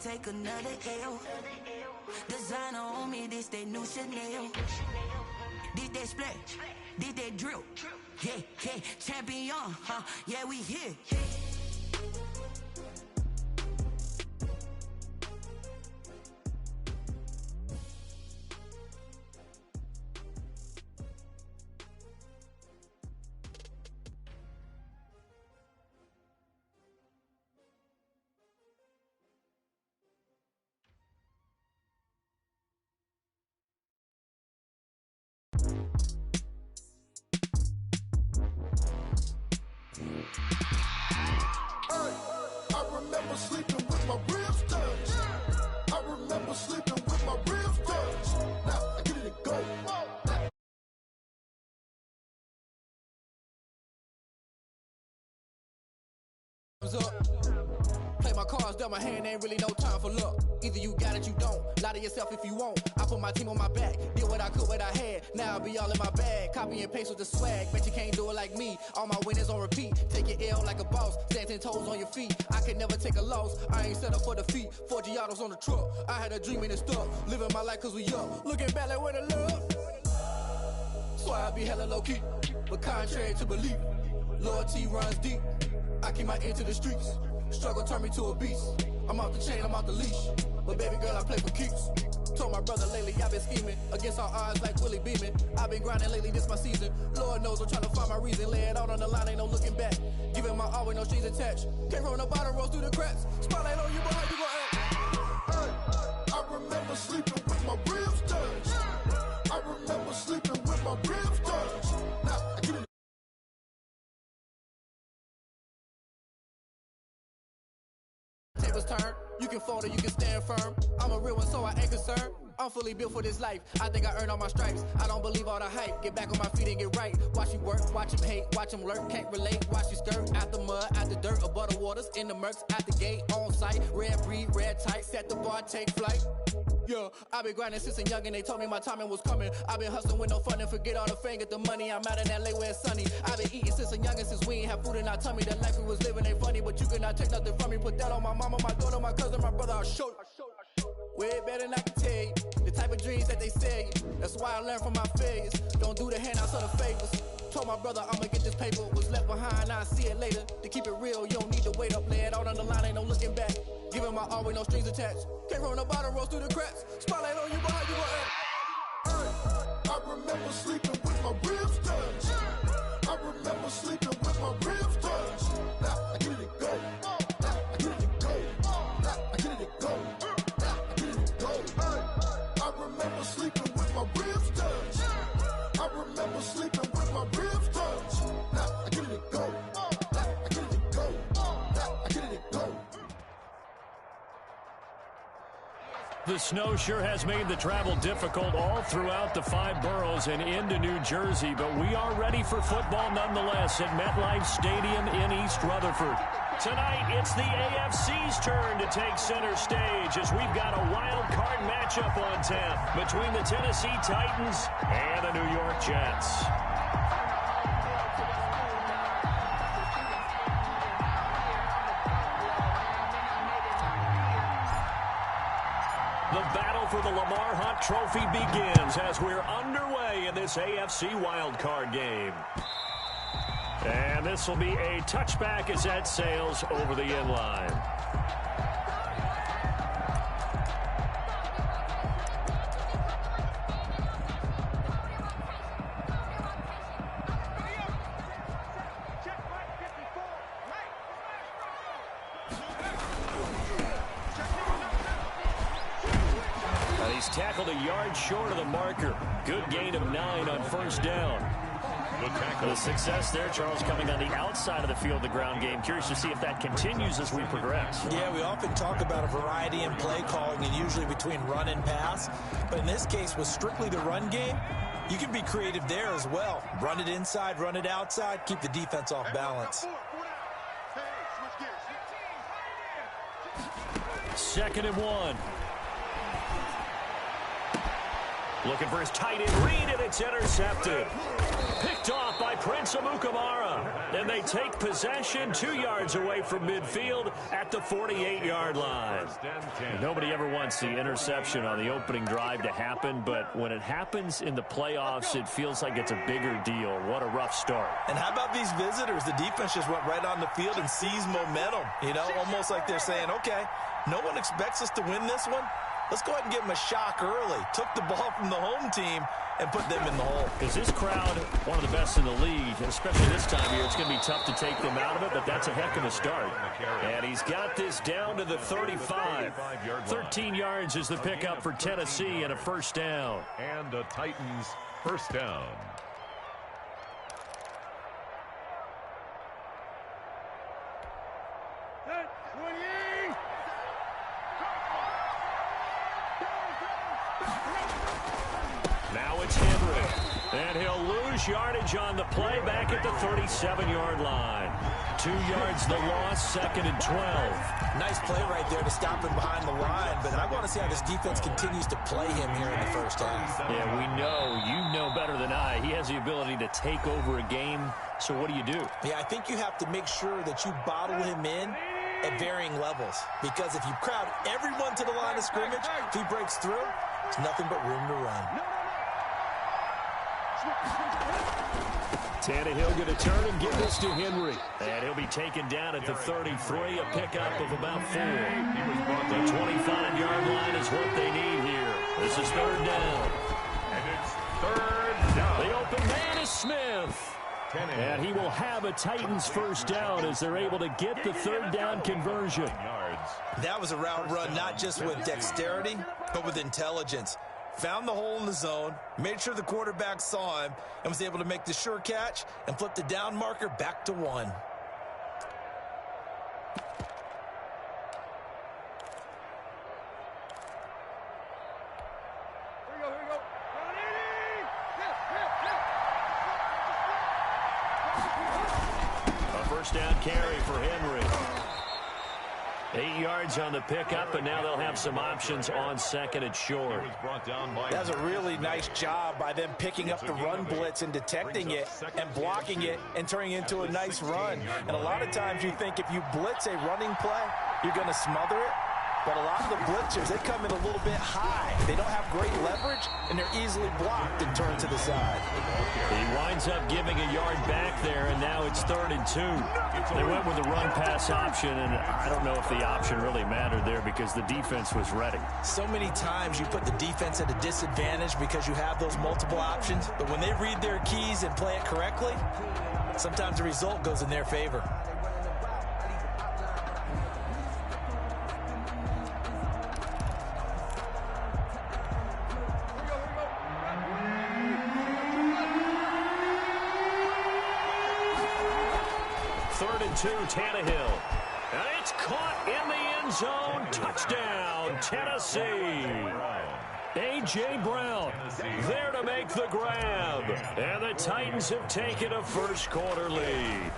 take another L. Designer on me, this they new Chanel. Did they split? Did they drill? Yeah, yeah, champion, huh? Yeah, we here. Sleeping with my ribs touched. I remember sleeping with my ribs touched. Now I get it to go. Up. Play my cards down my hand, ain't really no time for luck. Either you got it, you don't. Lie to yourself if you won't. I put my team on my back, did what I could, what I had. Now I'll be all in my bag. Copy and paste with the swag. Bet you can't do it like me. All my winners on repeat. Take your L like a boss. Stand 10 toes on your feet. I can never take a loss. I ain't set up for defeat. 4 Giottos on the truck. I had a dream and it stuck. Living my life cause we up. Looking back like where the love. So I be hella low key. But contrary to belief, loyalty runs deep. I keep my ear to the streets. Struggle turned me to a beast. I'm off the chain, I'm off the leash. But baby girl, I play for keeps. Told my brother lately, I've been scheming. Against all odds like Willie Beeman. I've been grinding lately, this my season. Lord knows I'm trying to find my reason. Lay it out on the line, ain't no looking back. Giving my all with no strings attached. Came from the bottom, rose through the cracks. Spotlight on you, but how you gon' act? I remember sleeping with my ribs touched. I remember sleeping with my ribs touched. Now I get it. Tables turn, you can fold or you can stand firm. I'm a real one, so I ain't concerned. I'm fully built for this life. I think I earned all my stripes. I don't believe all the hype. Get back on my feet and get right. Watch you work, watch him hate, watch him lurk. Can't relate, watch you skirt. Out the mud, out the dirt, above the waters, in the murks, out the gate, on site. Red breed, red tight, set the bar, take flight. Yeah, I've been grinding since a youngin', they told me my timing was coming. I've been hustling with no fun and forget all the fame, get the money. I'm out in LA where it's sunny. I've been eating since a youngin', since we ain't have food in our tummy. The life we was living ain't funny, but you cannot take nothing from me. Put that on my mama, my daughter, my cousin, my brother, I'll show you. Way better than I can tell you. The type of dreams that they sell you. That's why I learned from my failures. Don't do the handouts or the favors. Told my brother I'ma get this paper. Was left behind, I'll see it later. To keep it real, you don't need to wait up. Lay it out on the line, ain't no looking back. Giving my all with no strings attached. Came from the bottom, rose through the cracks. Spotlight on you, but how you gon' act? I remember sleeping with my ribs touched. I remember sleeping with my ribs touched. Now I get it to go. Now I get it to go. Now I get it to go. Now I get it to go. I remember sleeping with my ribs touched. I remember sleeping with my ribs touched. Now I get it to go. Now I get it to go. Now I get it to go. The snow sure has made the travel difficult all throughout the 5 boroughs and into New Jersey, but we are ready for football nonetheless at MetLife Stadium in East Rutherford. Tonight, it's the AFC's turn to take center stage as we've got a wild card matchup on tap between the Tennessee Titans and the New York Jets. The battle for the Lamar Hunt Trophy begins as we're underway in this AFC wildcard game. And this will be a touchback as that sails over the end line. He's tackled a yard short of the marker. Good gain of 9 on first down. The success there, Charles, coming on the outside of the field, the ground game. Curious to see if that continues as we progress. Yeah, we often talk about a variety in play calling and usually between run and pass. But in this case, with strictly the run game, you can be creative there as well. Run it inside, run it outside, keep the defense off balance. 2nd and 1. Looking for his tight end read, and it's intercepted. Picked off by Prince Amukamara. And they take possession 2 yards away from midfield at the 48-yard line. Nobody ever wants the interception on the opening drive to happen, but when it happens in the playoffs, it feels like it's a bigger deal. What a rough start. And how about these visitors? The defense just went right on the field and seized momentum. You know, almost like they're saying, okay, no one expects us to win this one. Let's go ahead and give them a shock early. Took the ball from the home team and put them in the hole. Is this crowd one of the best in the league, especially this time of year? It's going to be tough to take them out of it, but that's a heck of a start. And he's got this down to the 35. 13 yards is the pickup for Tennessee and a first down. And the Titans first down. Now it's Henry. And he'll lose yardage on the play back at the 37-yard line. 2 yards the loss, 2nd and 12. Nice play right there to stop him behind the line, but I want to see how this defense continues to play him here in the first half. Yeah, we know. You know better than I. He has the ability to take over a game, so what do you do? Yeah, I think you have to make sure that you bottle him in at varying levels, because if you crowd everyone to the line of scrimmage, if he breaks through, there's nothing but room to run. Tannehill going to turn and give this to Henry. And he'll be taken down at the 33, a pickup of about 4. The 25-yard line is what they need here. This is 3rd down. And it's 3rd down. The open man is Smith. And he will have a Titans first down as they're able to get the 3rd down conversion. That was a route run not just with dexterity, but with intelligence. Found the hole in the zone, made sure the quarterback saw him, and was able to make the sure catch and flip the down marker back to 1. A first down carry for Henry. 8 yards on the pickup, and now they'll have some options on 2nd and short. That was a really nice job by them picking up the run blitz and detecting it and blocking it and turning it into a nice run. And a lot of times you think if you blitz a running play, you're going to smother it. But a lot of the blitzers, they come in a little bit high. They don't have great leverage, and they're easily blocked and turned to the side. He winds up giving a yard back there, and now it's 3rd and 2. They went with the run-pass option, and I don't know if the option really mattered there because the defense was ready. So many times you put the defense at a disadvantage because you have those multiple options, but when they read their keys and play it correctly, sometimes the result goes in their favor. Tannehill. And it's caught in the end zone. Touchdown, Tennessee. A.J. Brown there to make the grab. And the Titans have taken a first-quarter lead.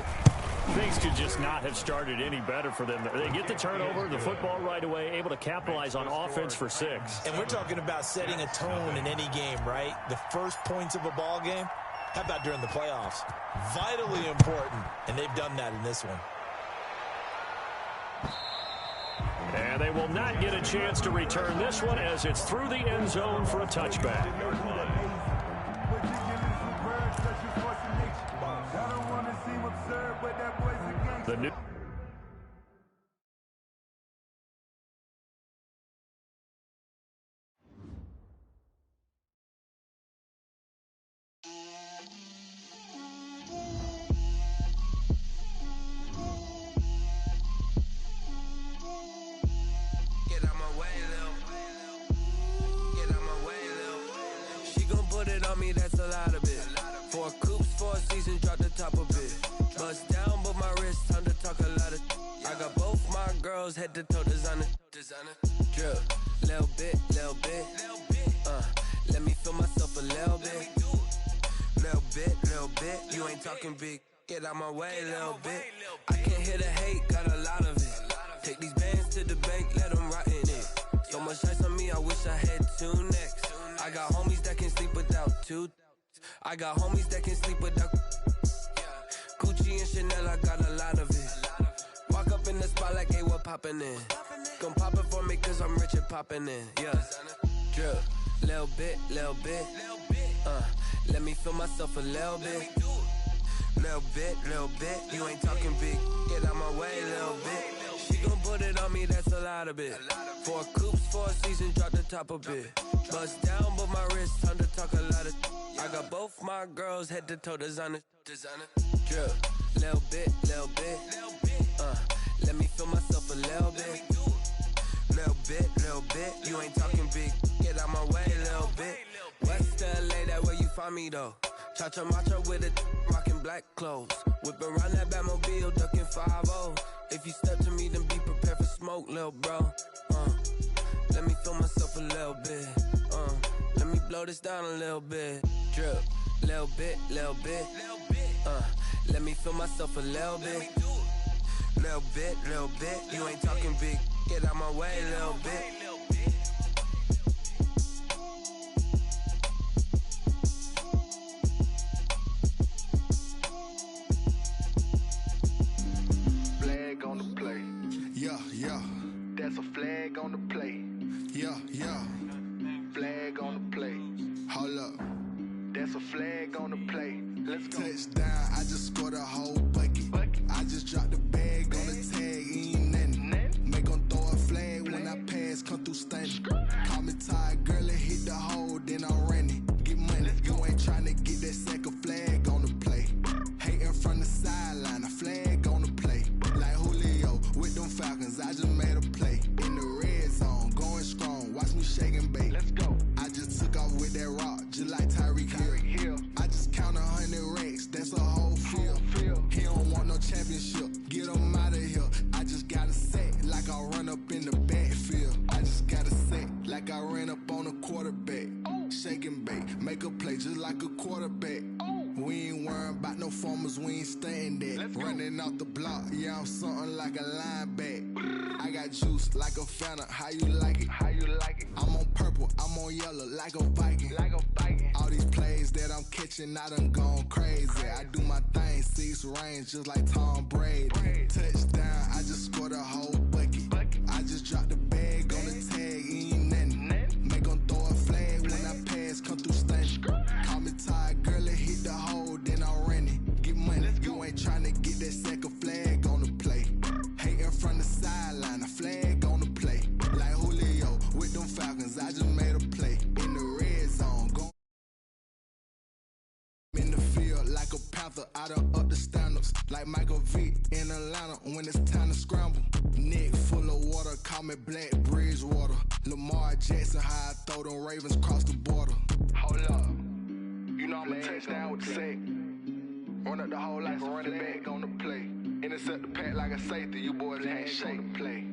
Things could just not have started any better for them. They get the turnover, the football right away, able to capitalize on offense for 6. And we're talking about setting a tone in any game, right? The first points of a ball game. How about during the playoffs? Vitally important, and they've done that in this one. And they will not get a chance to return this one as it's through the end zone for a touchback. The new that's a lot of it. 4 coops, 4 seasons, drop the top of it. Bust down, but my wrist, time to talk a lot of. I got both my girls head to toe designer. Drip, little bit. Let me feel myself a little bit. Little bit. You ain't talking big. Get out my way, little bit. I can't hear the hate, got a lot of it. Take these bands to the bank, let them rot in it. So much ice on me, I wish I had 2 necks. I got homies that can 2. I got homies that can sleep without. Gucci and Chanel, I got a lot of it. Walk up in the spot like, hey, what poppin' in? Gon' pop it for me cause I'm rich and poppin' in. Yeah, drip, little bit. Let me feel myself a little bit. Little bit. You ain't talking big. Get out my way, little bit. She gon' put it on me, that's a lot of it. 4 coops, 4 seasons, drop the top a bit. Bust down, but my wrist, time to talk a lot of. I got both my girls head to toe designer. Drip, little bit. Let me feel myself a little bit. Little bit. You ain't talking big. Get out my way, little bit. West LA, that where you find me though. Cha-cha matcha with it, rockin' black clothes. Whippin' around that Batmobile, duckin' 5-0. If you step to me, then be prepared for smoke, lil' bro. Let me feel myself a little bit. Let me blow this down a little bit. Drip, little bit. Let me feel myself a little bit. Little bit. You ain't talking big. Get out my way, little bit. Flag on the play. Yeah. That's a flag on the play. Yeah. Flag on the play. Hold up. That's a flag on the play. Let's go. Touchdown, I just scored a whole bucket. I just dropped the bag on the tag, ain't nothing. Make 'em throw a flag when I pass, come through stunning. Call me tired, girl, and hit the hole, then I'm running. Get money, you ain't tryna get that second flag on the play. Hating from the sideline, a flag on the play. Like Julio with them Falcons, I just made a play. In the red zone, going strong, watch me shake and bake. Let's go. I just took off with that rock, just like Tyreek Hill. I just count 100 racks, that's a whole field. He don't want no championship, get him out of here. I just got a set, like I run up in the backfield. I just got a set, like I ran up on a quarterback. Shake and bake, make a play just like a quarterback. We ain't worrying about no formers, we ain't staying there. Running off the block, yeah, I'm something like a linebacker. I got juice like a Fanta, how you like it? I'm on purple, I'm on yellow, like a Viking. All these plays that I'm catching, I done gone crazy. I do my thing, 6 range, just like Tom Brady. Touchdown, I just scored a whole bucket. I just dropped the bag on the tag, ain't nothing. Make 'em throw a flag when I pass, come through stunning. Call me tired, girl, and hit the hole, then I'm running. Get money, you ain't tryna get that second flag on the play. Hating from the sideline, a flag on the play. Like Julio with them Falcons, I just made a play. In the red zone, go in the field like a panther, I done up the standards. Like Michael Vick in Atlanta when it's time to scramble. Neck full of water, call me Black Bridgewater. Lamar Jackson, how I throw them Ravens cross the border. Hold up, you know I'm a touchdown with the sack. Run up the whole like a running back on the play. Intercept the pack like a safety, you boys can't shake the play.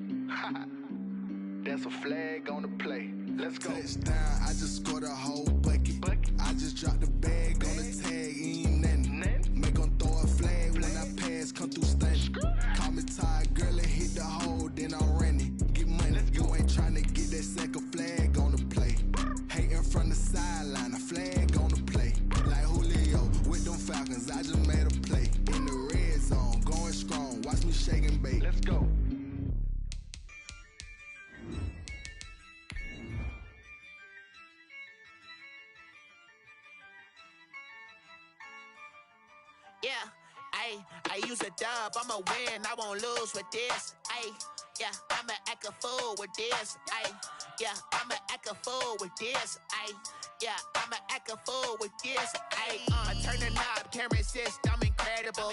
That's a flag on the play. Let's go. Touchdown, I just scored a whole bucket. I just dropped the bag on the tag, ain't nothing. Make 'em throw a flag when I pass, come through stunning. Call me tired, girl, and hit the hole, then I'm running. Get money, you ain't tryna get that second flag on the play. Hating from the sideline, a flag on the play. Like Julio with them Falcons, I just made a play. In the red zone, going strong, watch me shake and bake. Let's go. Yeah, I use a dub, I'ma win, I won't lose with this. Yeah, I'ma act a fool with this. Yeah, I'ma act a fool with this. Yeah, I'ma act a fool with this. I turn the knob, camera assist, I'm incredible.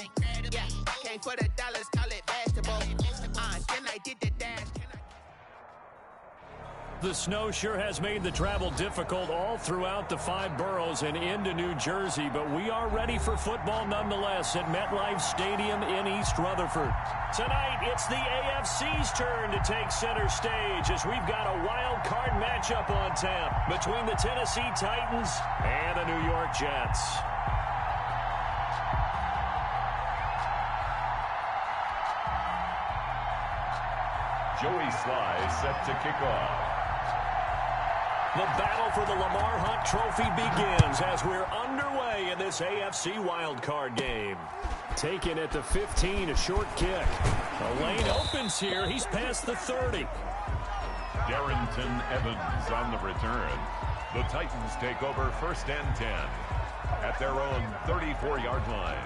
Yeah, came for the dollars, call it basketball. Then I did the dash. The snow sure has made the travel difficult all throughout the 5 boroughs and into New Jersey, but we are ready for football nonetheless at MetLife Stadium in East Rutherford. Tonight, it's the AFC's turn to take center stage as we've got a wild card matchup on tap between the Tennessee Titans and the New York Jets. Joey Sly set to kick off. The battle for the Lamar Hunt Trophy begins as we're underway in this AFC wildcard game. Taken at the 15, a short kick. A lane opens here. He's past the 30. Darrington Evans on the return. The Titans take over 1st and 10 at their own 34-yard line.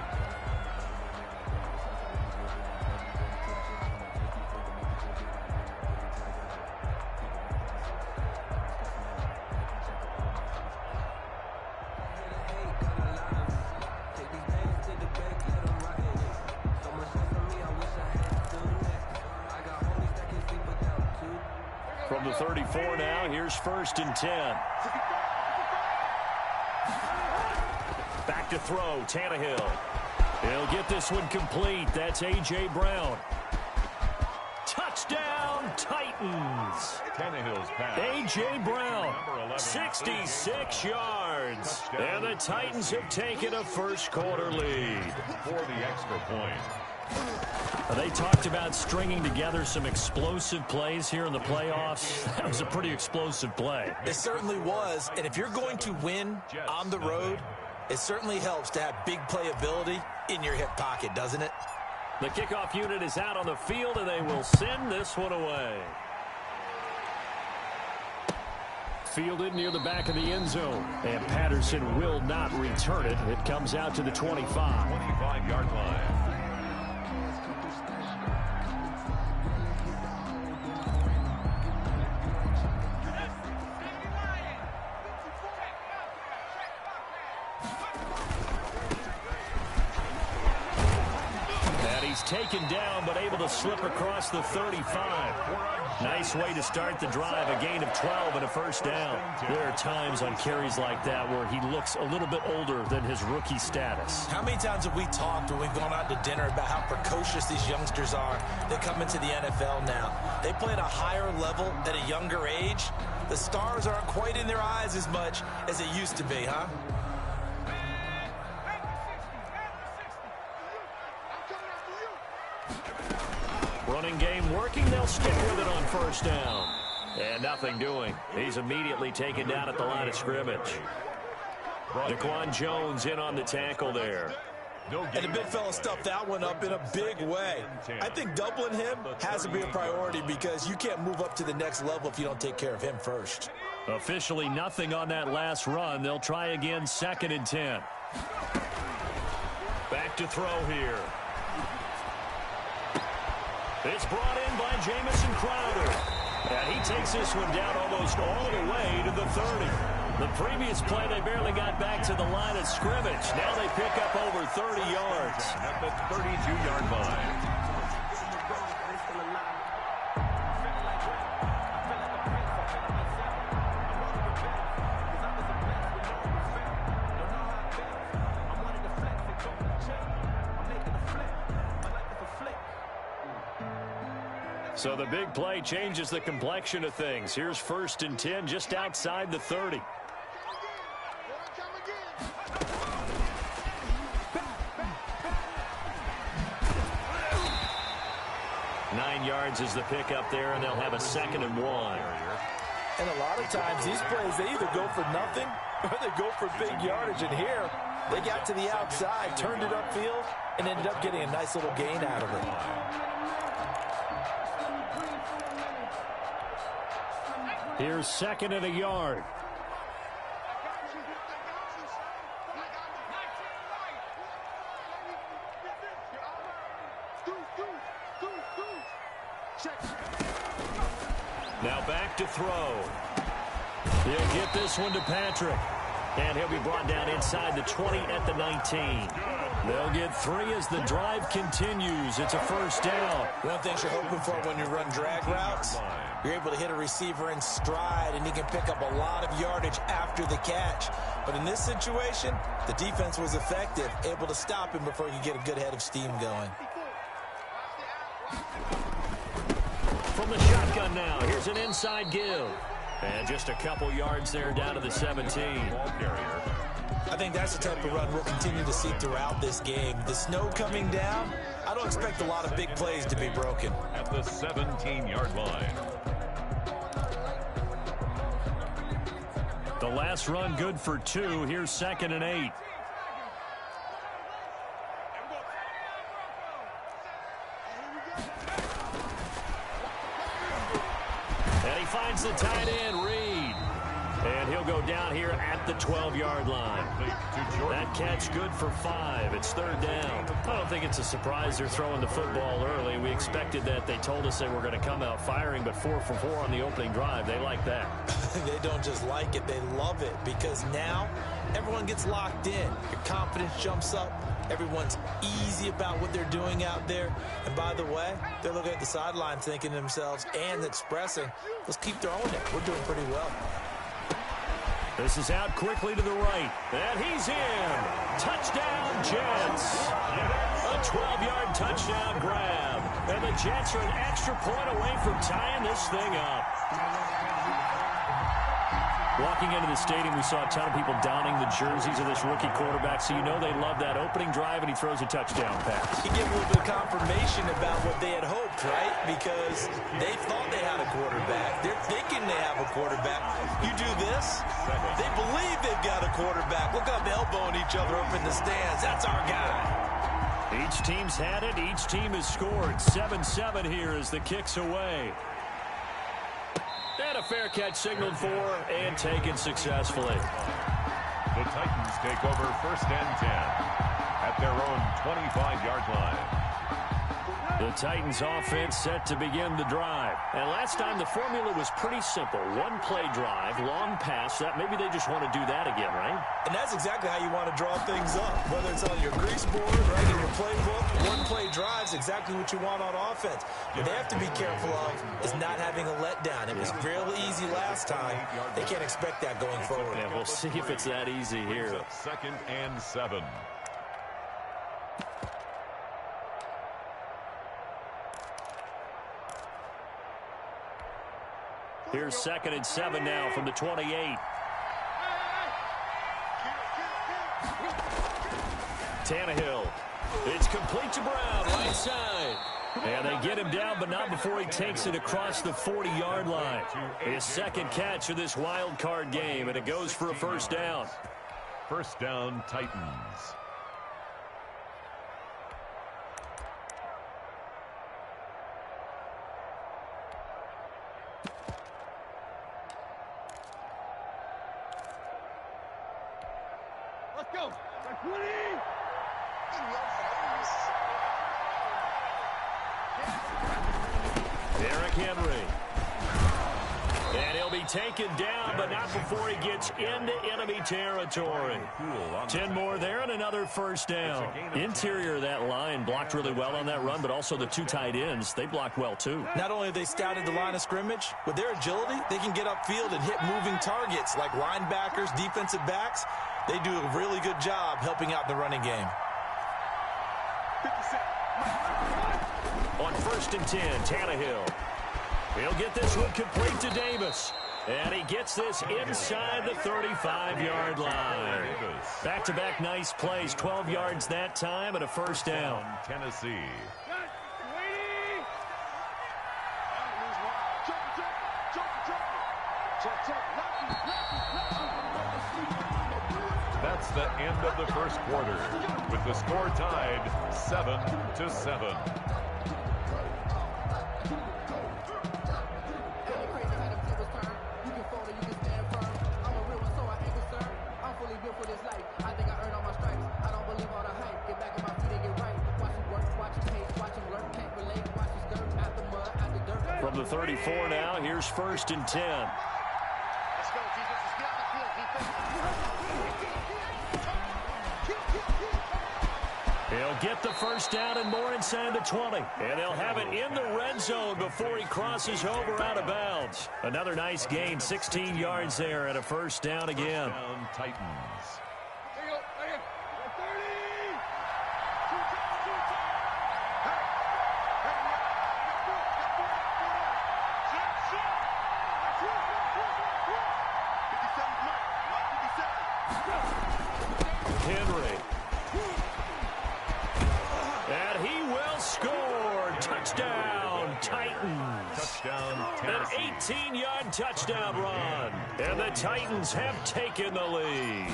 From the 34 now, here's 1st and 10. Back to throw, Tannehill. He'll get this one complete. That's A.J. Brown. Touchdown, Titans. Tannehill's pass. A.J. Brown, 66 yards. And the Titans have taken a first-quarter lead. For the extra point. They talked about stringing together some explosive plays here in the playoffs. That was a pretty explosive play. It certainly was. And if you're going to win on the road, it certainly helps to have big playability in your hip pocket, doesn't it? The kickoff unit is out on the field, and they will send this one away. Fielded near the back of the end zone. And Patterson will not return it. It comes out to the 25. 25-yard line. He's taken down, but able to slip across the 35. Nice way to start the drive, a gain of 12 and a first down. There are times on carries like that where he looks a little bit older than his rookie status. How many times have we talked when we've gone out to dinner about how precocious these youngsters are that come into the NFL now? They play at a higher level at a younger age. The stars aren't quite in their eyes as much as it used to be, huh? Running game working. They'll stick with it on first down. And nothing doing. He's immediately taken down at the line of scrimmage. Daquan Jones in on the tackle there. And the big fella stuffed that one up in a big way. I think doubling him has to be a priority because you can't move up to the next level if you don't take care of him first. Officially nothing on that last run. They'll try again, 2nd and 10. Back to throw here. It's brought in by Jamison Crowder. And he takes this one down almost all the way to the 30. The previous play, they barely got back to the line of scrimmage. Now they pick up over 30 yards. At the 32-yard line. So the big play changes the complexion of things. Here's 1st and 10 just outside the 30. 9 yards is the pickup there, and they'll have a 2nd and 1. And a lot of times these plays, they either go for nothing or they go for big yardage. And here, they got to the outside, turned it upfield, and ended up getting a nice little gain out of it. Here's 2nd and a yard. Now back to throw. He'll get this one to Patrick. And he'll be brought down inside the 20 at the 19. They'll get 3 as the drive continues. It's a first down. One of the things you're hoping for when you run drag routes, you're able to hit a receiver in stride, and he can pick up a lot of yardage after the catch. But in this situation, the defense was effective, able to stop him before he could get a good head of steam going. From the shotgun now, here's an inside give. And just a couple yards there down to the 17. I think that's the type of run we'll continue to see throughout this game. The snow coming down, I don't expect a lot of big plays to be broken. At the 17-yard line. The last run good for 2. Here's 2nd and 8. And he finds the tight end, Reed. And he'll go down here at the 12-yard line. That catch good for 5. It's 3rd down. I don't think it's a surprise they're throwing the football early. We expected that. They told us they were going to come out firing, but 4 for 4 on the opening drive. They like that. They don't just like it, they love it, because now everyone gets locked in. Your confidence jumps up. Everyone's easy about what they're doing out there. And by the way, they're looking at the sideline thinking to themselves and expressing, let's keep throwing it. We're doing pretty well. This is out quickly to the right. And he's in. Touchdown, Jets. A 12-yard touchdown grab. And the Jets are an extra point away from tying this thing up. Walking into the stadium, we saw a ton of people donning the jerseys of this rookie quarterback, so you know they love that opening drive, and he throws a touchdown pass. You get a little bit of confirmation about what they had hoped, right? Because they thought they had a quarterback. They're thinking they have a quarterback. You do this, they believe they've got a quarterback. Look up, elbowing each other up in the stands. That's our guy. Each team's had it. Each team has scored. 7-7 here as the kick's away. And a fair catch signaled for and taken successfully. The Titans take over 1st and 10 at their own 25-yard line. The Titans offense set to begin the drive. And last time the formula was pretty simple. One-play drive, long pass. That maybe they just want to do that again, right? And that's exactly how you want to draw things up. Whether it's on your grease board, right, in your playbook, one-play drive's exactly what you want on offense. What they have to be careful of is not having a letdown. It was real easy last time. They can't expect that going forward. Yeah, we'll see if it's that easy here. 2nd and 7. Here's 2nd and 7 now from the 28. Tannehill. It's complete to Brown, right side. And they get him down, but not before he takes it across the 40-yard line. His 2nd catch of this wild card game, and it goes for a 1st down. 1st down, Titans. Let's go. Derrick Henry. And he'll be taken down, but not before he gets into enemy territory. 10 more there and another 1st down. Interior of that line blocked really well on that run, but also the 2 tight ends, they blocked well too. Not only have they scouted the line of scrimmage, with their agility, they can get upfield and hit moving targets like linebackers, defensive backs. They do a really good job helping out the running game. On 1st and 10, Tannehill. He'll get this one complete to Davis. And he gets this inside the 35-yard line. Back-to-back nice plays, 12 yards that time and a 1st down. Tennessee. That's the end of the 1st quarter, with the score tied 7-7. From the 34 now, here's 1st and 10. Let's go, defense. Let's get out the field, defense. He'll get the 1st down and more inside the 20. And they'll have it in the red zone before he crosses over out of bounds. Another nice gain, 16 yards there and a 1st down again. 1st down, Titans. Henry. And he will score. Touchdown, Titans. Touchdown, Tennessee. An 18-yard touchdown run. And the Titans have taken the lead.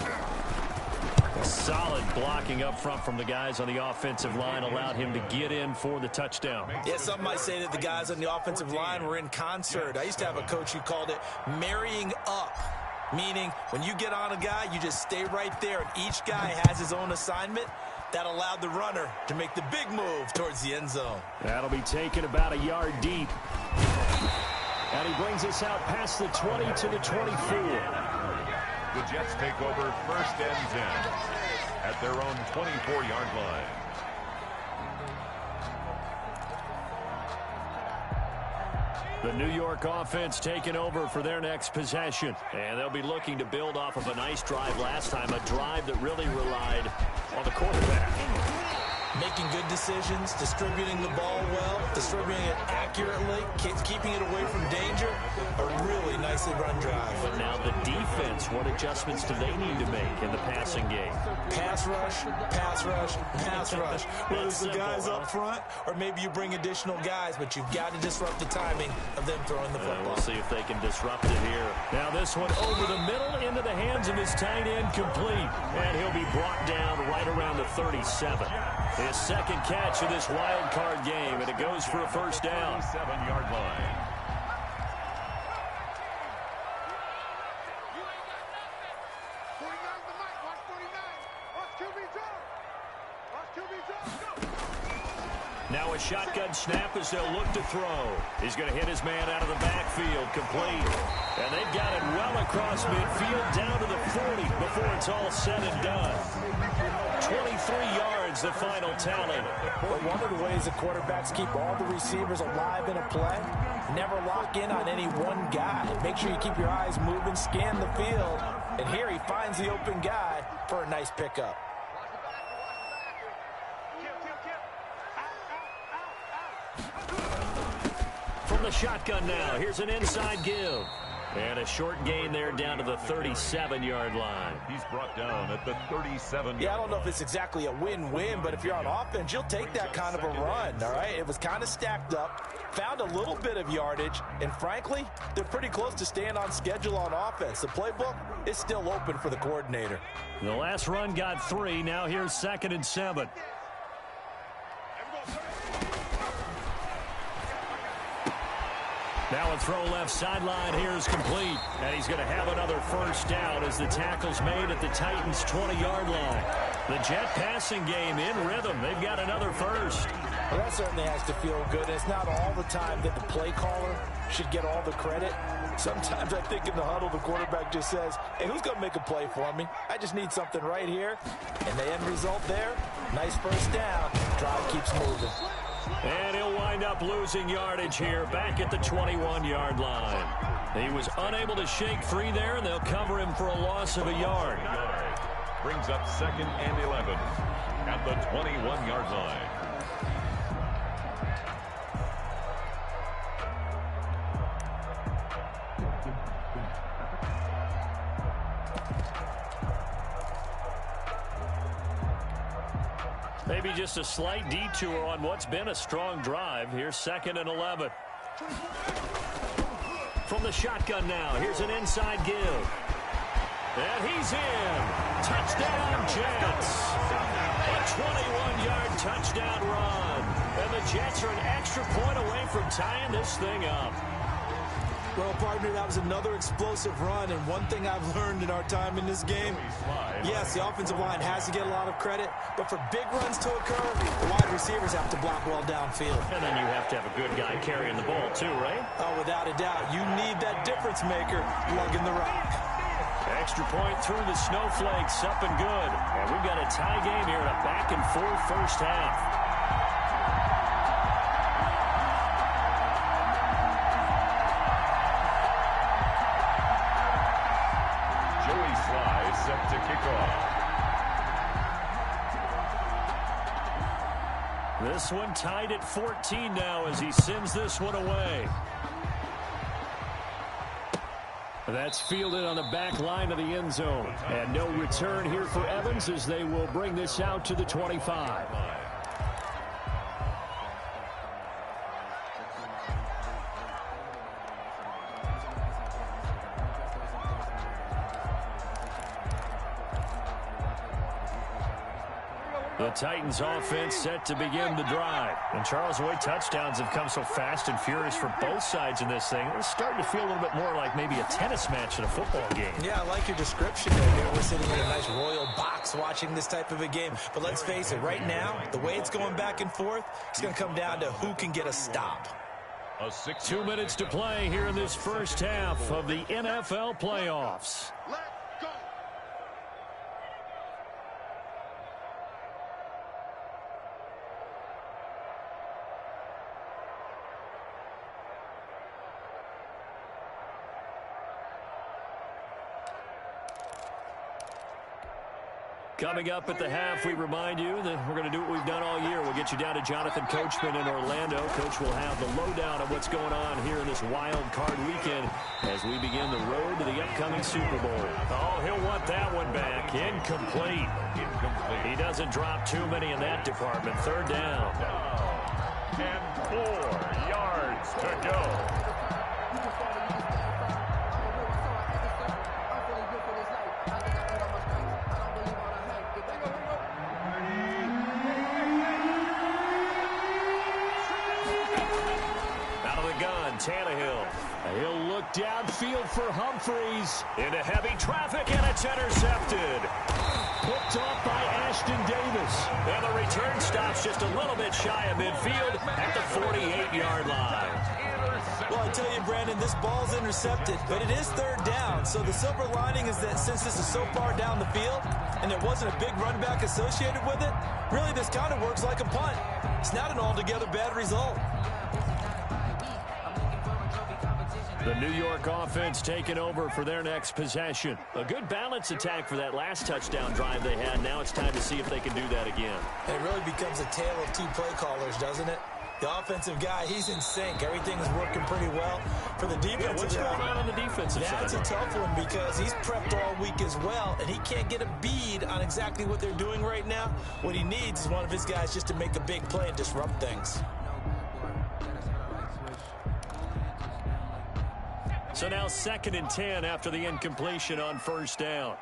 Solid blocking up front from the guys on the offensive line allowed him to get in for the touchdown. Yeah, some might say that the guys on the offensive line were in concert. I used to have a coach who called it marrying up, meaning when you get on a guy, you just stay right there, and each guy has his own assignment. That allowed the runner to make the big move towards the end zone. That'll be taken about a yard deep. And he brings us out past the 20 to the 24. The Jets take over 1st and 10 at their own 24-yard line. The New York offense taking over for their next possession. And they'll be looking to build off of a nice drive last time, a drive that really relied on the quarterback. Making good decisions, distributing the ball well, distributing it accurately, keeping it away from danger. A really nicely run drive. But now the defense, what adjustments do they need to make in the passing game? Pass rush, pass rush, pass rush. Whether it's the guys up front or maybe you bring additional guys, but you've got to disrupt the timing of them throwing the football. We'll see if they can disrupt it here. Now this one over the middle into the hands of his tight end, complete. And he'll be brought down right around the 37. His second catch of this wild card game, and it goes for a first down. 7-yard line. Now a shotgun snap as they'll look to throw. He's going to hit his man out of the backfield, complete. And they've got it well across midfield down to the 40 before it's all said and done. 23 yards, the final tally. Well, one of the ways the quarterbacks keep all the receivers alive in a play, never lock in on any one guy. Make sure you keep your eyes moving, scan the field. And here he finds the open guy for a nice pickup. From the shotgun now, here's an inside give. And a short gain there down to the 37-yard line. He's brought down at the 37. Yeah, I don't know if it's exactly a win-win, but if you're on offense, you'll take that kind of a run, all right? It was kind of stacked up, found a little bit of yardage, and frankly, they're pretty close to staying on schedule on offense. The playbook is still open for the coordinator. The last run got 3. Now here's 2nd and 7. Now a throw left sideline here is complete. And he's going to have another first down as the tackle's made at the Titans' 20-yard line. The Jet passing game in rhythm. They've got another first. Well, that certainly has to feel good. It's not all the time that the play caller should get all the credit. Sometimes I think in the huddle, the quarterback just says, hey, who's going to make a play for me? I just need something right here. And the end result there, nice first down. Drive keeps moving. And he'll wind up losing yardage here back at the 21-yard line. He was unable to shake free there, and they'll cover him for a loss of a yard. Brings up 2nd and 11 at the 21-yard line. Maybe just a slight detour on what's been a strong drive. Here's 2nd and 11. From the shotgun now, here's an inside give. And he's in. Touchdown, Jets. A 21-yard touchdown run. And the Jets are an extra point away from tying this thing up. Well, partner, that was another explosive run, and one thing I've learned in our time in this game, yes, the offensive line has to get a lot of credit, but for big runs to occur, the wide receivers have to block well downfield. And then you have to have a good guy carrying the ball too, right? Oh, without a doubt. You need that difference maker lugging the rock. Extra point through the snowflakes, up and good. And we've got a tie game here in a back-and-forth first half. Set to kick off. This one tied at 14 now as he sends this one away. That's fielded on the back line of the end zone. And no return here for Evans as they will bring this out to the 25. The Titans offense set to begin the drive. And Charles, the way touchdowns have come so fast and furious for both sides in this thing, it's starting to feel a little bit more like maybe a tennis match in a football game. Yeah, I like your description there. Here we're sitting in a nice royal box watching this type of a game. But let's face it, right now, the way it's going back and forth, it's going to come down to who can get a stop. 2 minutes to play here in this first half of the NFL playoffs. Coming up at the half, we remind you that we're going to do what we've done all year. We'll get you down to Jonathan Coachman in Orlando. Coach will have the lowdown of what's going on here in this wild card weekend as we begin the road to the upcoming Super Bowl. Oh, he'll want that one back. Incomplete. He doesn't drop too many in that department. Third down. And 4 yards to go. Tannehill. He'll look downfield for Humphreys. Into heavy traffic, and it's intercepted. Picked off by Ashton Davis. And the return stops just a little bit shy of midfield at the 48-yard line. Well, I tell you, Brandon, this ball's intercepted, but it is third down. So the silver lining is that since this is so far down the field and there wasn't a big run back associated with it, really this kind of works like a punt. It's not an altogether bad result. The New York offense taking over for their next possession. A good balance attack for that last touchdown drive they had. Now it's time to see if they can do that again. It really becomes a tale of two play callers, doesn't it? The offensive guy, he's in sync. Everything's working pretty well. For the defensive what's going on the defensive side? That's a tough one because he's prepped all week as well, and he can't get a bead on exactly what they're doing right now. What he needs is one of his guys just to make a big play and disrupt things. So now 2nd and 10 after the incompletion on first down.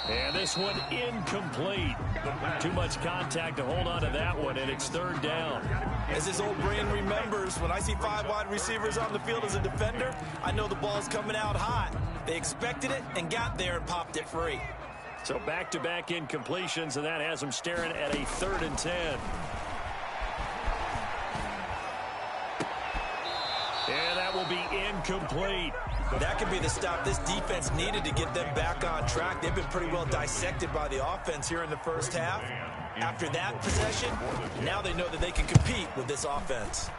And this one incomplete. Too much contact to hold on to that one, and it's third down. As his old brain remembers, when I see 5 wide receivers on the field as a defender, I know the ball's coming out hot. They expected it and got there and popped it free. So back-to-back incompletions, and that has them staring at a 3rd and 10. And that will be incomplete. That could be the stop this defense needed to get them back on track. They've been pretty well dissected by the offense here in the first half. After that possession, now they know that they can compete with this offense.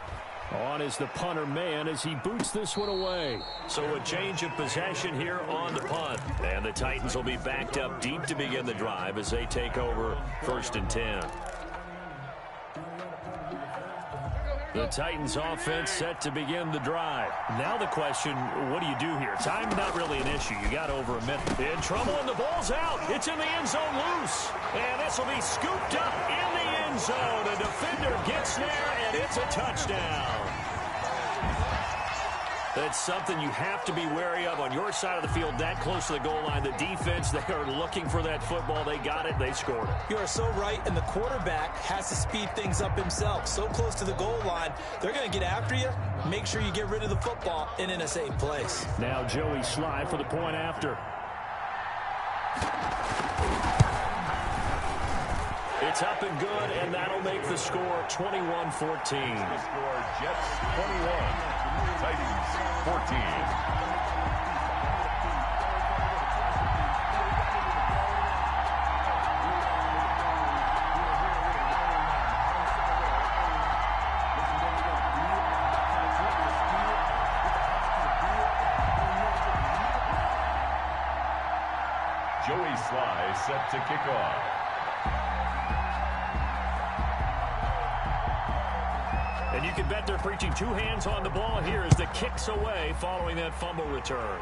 On is the punter man as he boots this one away. So a change of possession here on the punt. And the Titans will be backed up deep to begin the drive as they take over 1st and 10. The Titans offense set to begin the drive. Now the question, what do you do here? Time not really an issue. You got over a minute. In trouble and the ball's out. It's in the end zone loose. And this will be scooped up in the end zone. The defender gets there and it's a touchdown. That's something you have to be wary of on your side of the field, that close to the goal line. The defense, they are looking for that football. They got it. They scored it. You are so right, and the quarterback has to speed things up himself. So close to the goal line, they're going to get after you. Make sure you get rid of the football and in a safe place. Now Joey Sly for the point after. It's up and good, and that'll make the score 21-14. The score, Jets 21. Titans 14. Joey Sly set to kick off. And you can bet they're preaching 2 hands on the ball here as the kick's away following that fumble return.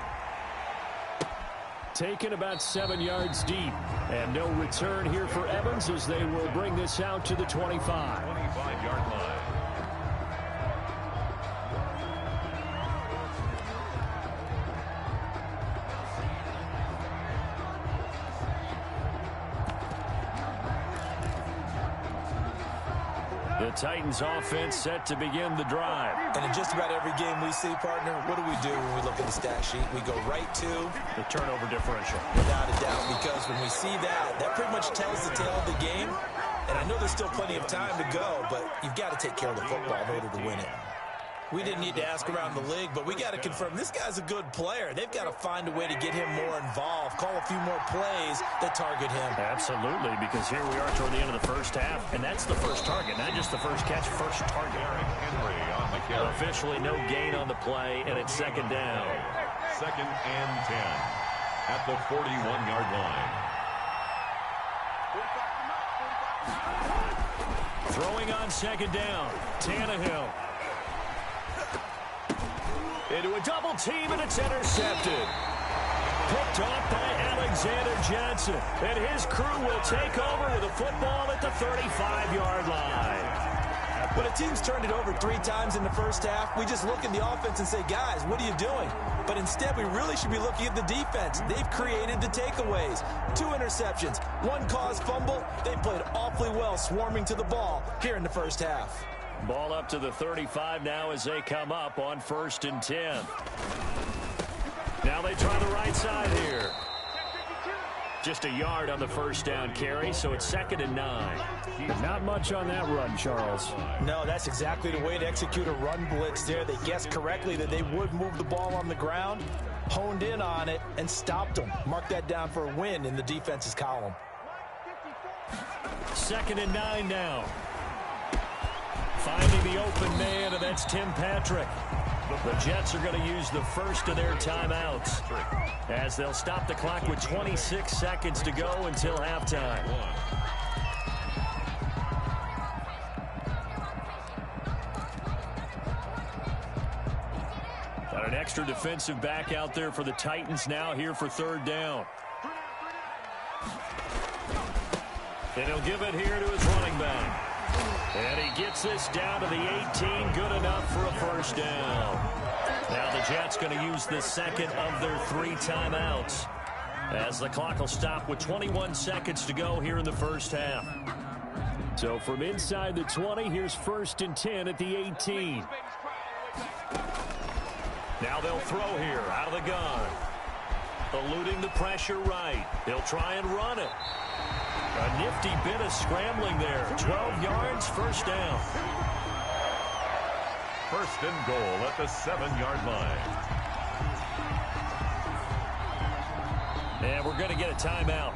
taken about 7 yards deep. And no return here for Evans as they will bring this out to the 25. 25-yard line. The Titans offense set to begin the drive. And in just about every game we see, partner, what do we do when we look at the stat sheet? We go right to the turnover differential. Without a doubt, because when we see that, that pretty much tells the tale of the game. And I know there's still plenty of time to go, but you've got to take care of the football in order to win it. We didn't need to ask around the league, but we got to confirm this guy's a good player. They've got to find a way to get him more involved, call a few more plays that target him. Absolutely, because here we are toward the end of the first half, and that's the first target, not just the first catch, first target. Henry on the carry. Officially no gain on the play, and it's second down. 2nd and 10 at the 41-yard line. Throwing on second down, Tannehill. Into a double team, and it's intercepted. Picked off by Alexander Johnson. And his crew will take over with a football at the 35-yard line. When a team's turned it over 3 times in the first half, we just look at the offense and say, guys, what are you doing? But instead, we really should be looking at the defense. They've created the takeaways. 2 interceptions, 1 caused fumble. They played awfully well swarming to the ball here in the first half. Ball up to the 35 now as they come up on 1st and 10. Now they try the right side here. Just a yard on the first down carry, so it's 2nd and 9. Not much on that run, Charles. No, that's exactly the way to execute a run blitz there. They guessed correctly that they would move the ball on the ground, honed in on it, and stopped them. Mark that down for a win in the defense's column. 2nd and 9 now. Finding the open man, and that's Tim Patrick. The Jets are going to use the first of their timeouts as they'll stop the clock with 26 seconds to go until halftime. Got an extra defensive back out there for the Titans now here for 3rd down. And he'll give it here to his running back. And he gets this down to the 18, good enough for a first down. Now the Jets going to use the second of their 3 timeouts as the clock will stop with 21 seconds to go here in the first half. So from inside the 20, here's 1st and 10 at the 18. Now they'll throw here out of the gun. Eluding the pressure right. He'll try and run it. A nifty bit of scrambling there. 12 yards, first down. 1st and goal at the 7-yard line. And we're going to get a timeout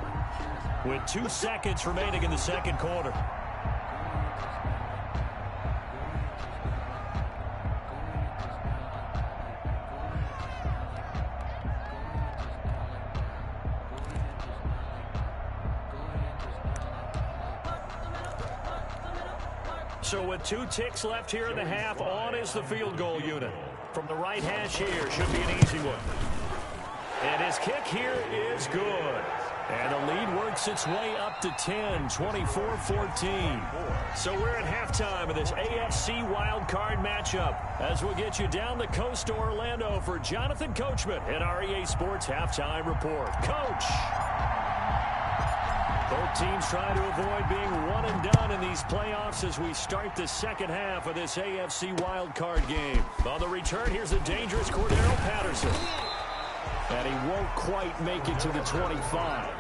with 2 seconds remaining in the second quarter. So with 2 ticks left here in the half, on is the field goal unit. From the right hash here, should be an easy one. And his kick here is good. And the lead works its way up to 10, 24-14. So we're at halftime of this AFC wildcard matchup as we'll get you down the coast to Orlando for Jonathan Coachman at our EA Sports Halftime Report. Coach! Both teams trying to avoid being one and done in these playoffs as we start the second half of this AFC wildcard game. On the return, here's the dangerous Cordero Patterson. And he won't quite make it to the 25.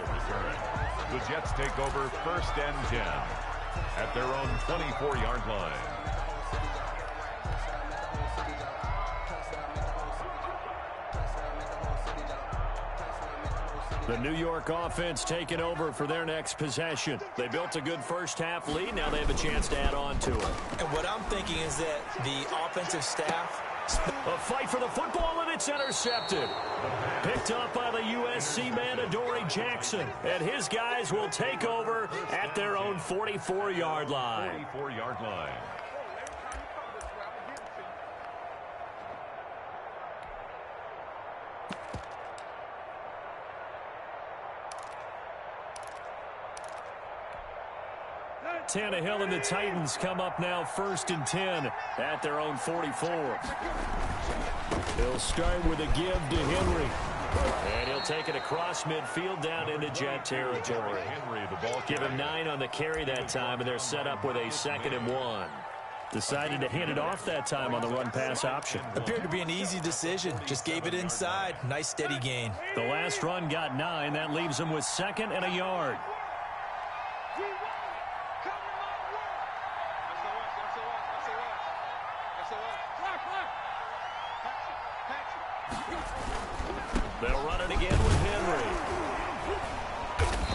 The Jets take over 1st and 10 at their own 24-yard line. The New York offense taking over for their next possession. They built a good first half lead. Now they have a chance to add on to it. And what I'm thinking is that the offensive staff... A fight for the football, and it's intercepted. Picked up by the USC man, Adoree Jackson. And his guys will take over at their own 44-yard line. 44-yard line. Tannehill and the Titans come up now 1st and 10 at their own 44. He'll start with a give to Henry. And he'll take it across midfield down into Jet territory. Give him 9 on the carry that time, and they're set up with a 2nd and 1. Decided to hand it off that time on the run-pass option. Appeared to be an easy decision. Just gave it inside. Nice steady gain. The last run got 9. That leaves him with 2nd and a yard. They'll run it again with Henry.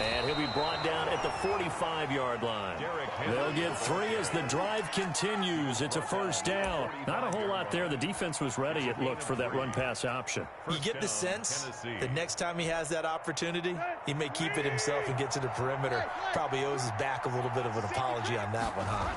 And he'll be brought down at the 45-yard line. They'll get 3 as the drive continues. It's a 1st down. Not a whole lot there. The defense was ready, it looked, for that run-pass option. You get the sense that next time he has that opportunity, he may keep it himself and get to the perimeter. Probably owes his back a little bit of an apology on that one, huh?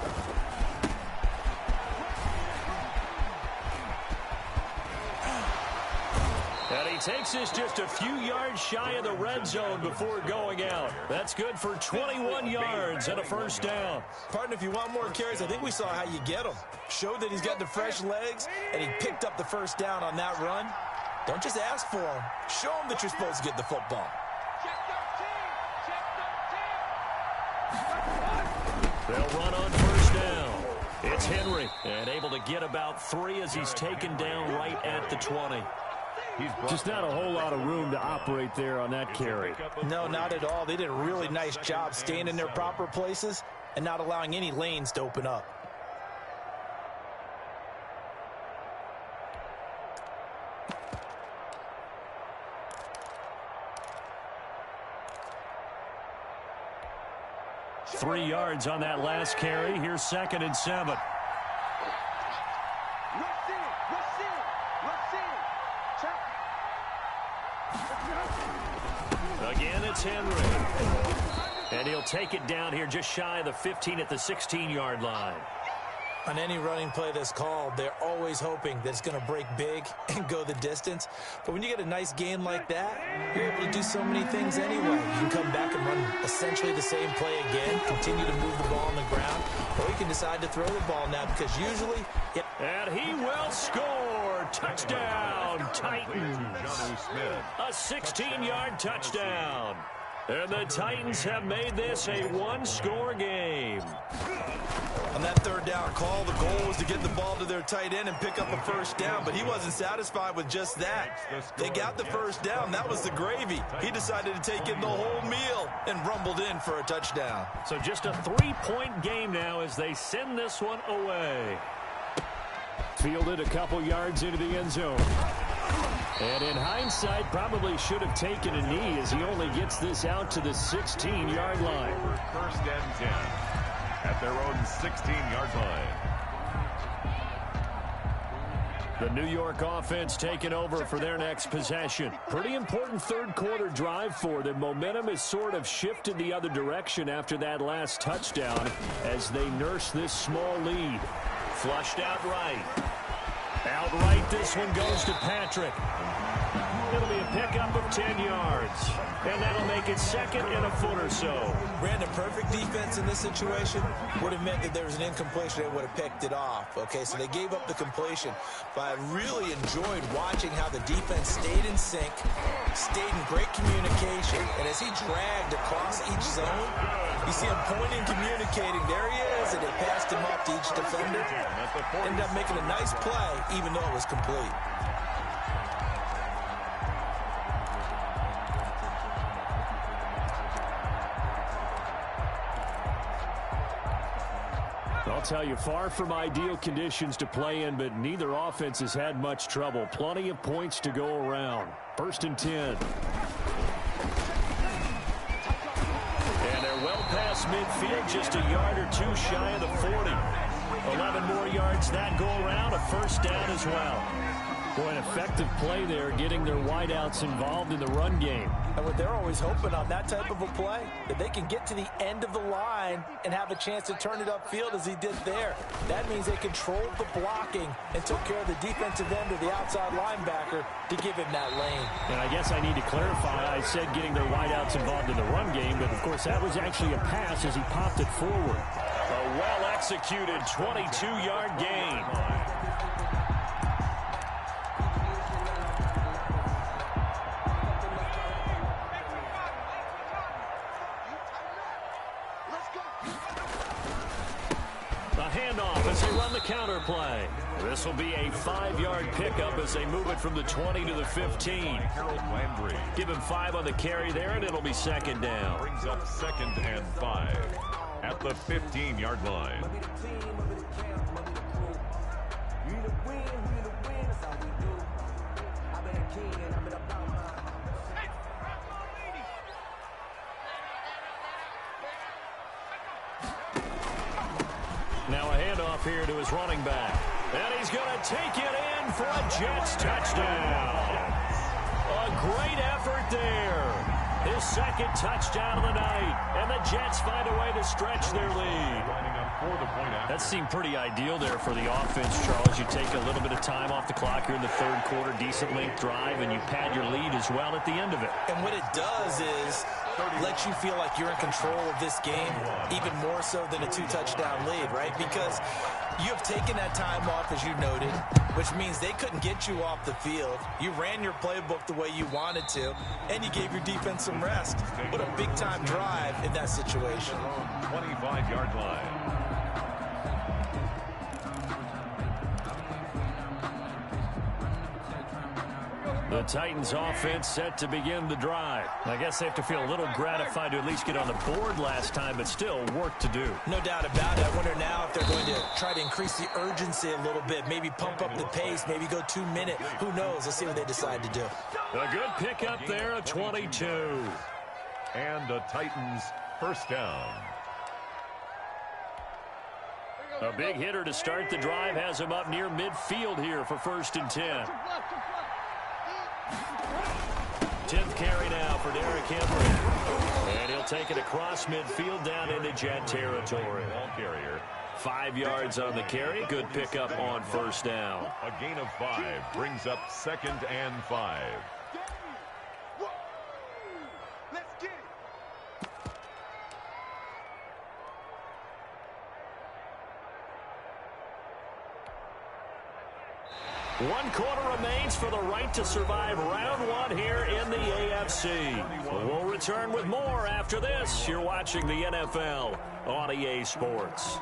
And he takes us just a few yards shy of the red zone before going out. That's good for 21 yards and a 1st down. Partner, if you want more carries, I think we saw how you get them. Showed that he's got the fresh legs, and he picked up the 1st down on that run. Don't just ask for him. Show him that you're supposed to get the football. They'll run on 1st down. It's Henry, and able to get about 3 as he's taken down right at the 20. Just not a whole lot of room to operate there on that carry. No, not at all. They did a really nice job staying in their proper places and not allowing any lanes to open up. Three yards on that last carry. Here's 2nd and 7. Again, it's Henry. And he'll take it down here just shy of the 15 at the 16-yard line. On any running play that's called, they're always hoping that it's going to break big and go the distance. But when you get a nice gain like that, you're able to do so many things anyway. You can come back and run essentially the same play again, continue to move the ball on the ground, or you can decide to throw the ball now because usually... And he will score! Touchdown, Titans! A 16-yard touchdown. And the Titans have made this a one-score game. On that 3rd down call, the goal was to get the ball to their tight end and pick up a 1st down, but he wasn't satisfied with just that. They got the 1st down. That was the gravy. He decided to take in the whole meal and rumbled in for a touchdown. So just a 3-point game now as they send this one away. Fielded a couple yards into the end zone. And in hindsight, probably should have taken a knee as he only gets this out to the 16-yard line. 1st and 10 at their own 16-yard line. The New York offense taking over for their next possession. Pretty important 3rd quarter drive for them. Momentum has sort of shifted the other direction after that last touchdown as they nurse this small lead. Flushed out right. Outright, this one goes to Patrick. It'll be a pickup of 10 yards. And that'll make it 2nd and a foot or so. Brandon, perfect defense in this situation would have meant that there was an incompletion. They would have picked it off. Okay, so they gave up the completion. But I really enjoyed watching how the defense stayed in sync, stayed in great communication. And as he dragged across each zone, you see him pointing, communicating. There he is, and they passed him up to each defender. Ended up making a nice play, even though it was complete. I'll tell you, far from ideal conditions to play in, but neither offense has had much trouble. Plenty of points to go around. 1st and 10. And they're well past midfield, just a yard or two shy of the 40. 11 more yards that go around, a 1st down as well. Boy, an effective play there, getting their wideouts involved in the run game. And what they're always hoping on that type of a play, that they can get to the end of the line and have a chance to turn it upfield as he did there. That means they controlled the blocking and took care of the defensive end or the outside linebacker to give him that lane. And I guess I need to clarify, I said getting their wideouts involved in the run game, but of course that was actually a pass as he popped it forward. well-executed 22-yard gain. Handoff as they run the counter play. This will be a 5-yard pickup as they move it from the 20 to the 15. Give him 5 on the carry there, and it'll be second down. Brings up 2nd and 5 at the 15-yard line. Now a handoff here to his running back. And he's going to take it in for a Jets touchdown. A great effort there. His second touchdown of the night. And the Jets find a way to stretch their lead. That seemed pretty ideal there for the offense, Charles. You take a little bit of time off the clock here in the third quarter, decent length drive, and you pad your lead as well at the end of it. And what it does is lets you feel like you're in control of this game, even more so than a 2-touchdown lead, right? Because you have taken that time off, as you noted, which means they couldn't get you off the field. You ran your playbook the way you wanted to, and you gave your defense some rest. What a big-time drive in that situation. 25-yard line. The Titans offense set to begin the drive. I guess they have to feel a little gratified to at least get on the board last time, but still work to do. No doubt about it. I wonder now if they're going to try to increase the urgency a little bit, maybe pump up the pace, maybe go 2-minute. Who knows? Let's see what they decide to do. A good pickup there, a 22. And the Titans first down. A big hitter to start the drive has him up near midfield here for 1st and 10. 10th carry now for Derrick Henry. And he'll take it across midfield down into Jet territory. Ball carrier. 5 yards on the carry. Good pickup on 1st down. A gain of 5 brings up 2nd and 5. One quarter remains for the right to survive round 1 here in the AFC. We'll return with more after this. You're watching the NFL on EA Sports.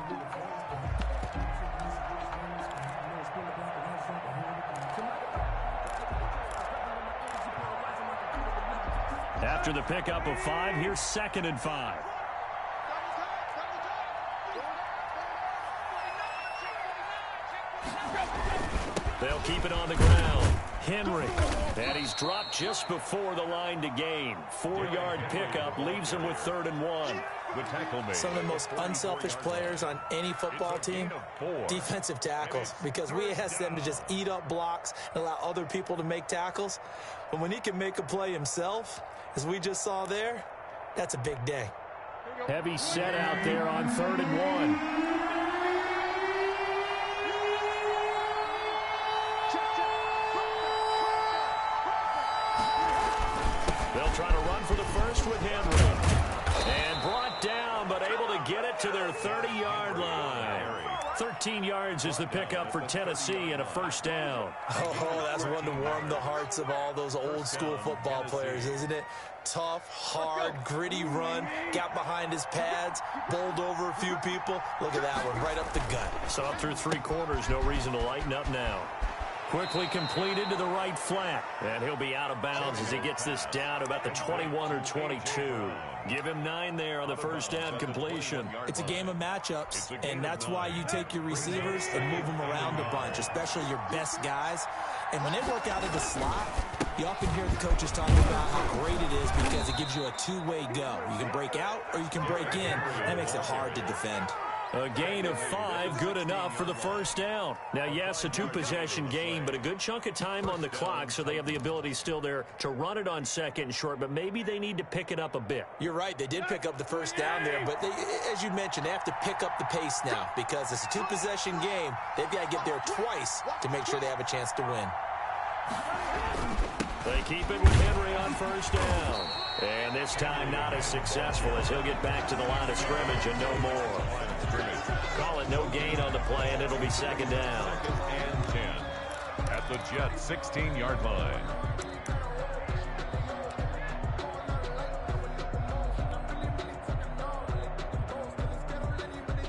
After the pickup of 5, here's 2nd and 5. They'll keep it on the ground. Henry. And he's dropped just before the line to gain. 4-yard pickup leaves him with 3rd and 1. The tackle made. Some of the most unselfish players on any football team, defensive tackles, because we ask them to just eat up blocks and allow other people to make tackles. But when he can make a play himself, as we just saw there, that's a big day. Heavy set out there on 3rd and 1. They'll try to run for the first with Henry. And brought down, but able to get it to their 30-yard line. 13 yards is the pickup for Tennessee and a 1st down. Oh, that's one to warm the hearts of all those old-school football players, isn't it? Tough, hard, gritty run. Got behind his pads, bowled over a few people. Look at that one, right up the gut. So up through 3 quarters, no reason to lighten up now. Quickly completed to the right flat. And he'll be out of bounds as he gets this down to about the 21 or 22. Give him 9 there on the 1st down completion. It's a game of matchups, and that's why you take your receivers and move them around a bunch, especially your best guys. And when they work out of the slot, you often hear the coaches talking about how great it is because it gives you a 2-way go. You can break out or you can break in. That makes it hard to defend. A gain of 5, good enough for the 1st down. Now, yes, a 2-possession game, but a good chunk of time on the clock, so they have the ability still there to run it on 2nd and short, but maybe they need to pick it up a bit. You're right. They did pick up the 1st down there, but they, as you mentioned, they have to pick up the pace now because it's a 2-possession game. They've got to get there twice to make sure they have a chance to win. They keep it with Henry on 1st down. And this time not as successful as he'll get back to the line of scrimmage and no more. Call it no gain on the play, and it'll be second down. 2nd and 10 at the Jets' 16-yard line.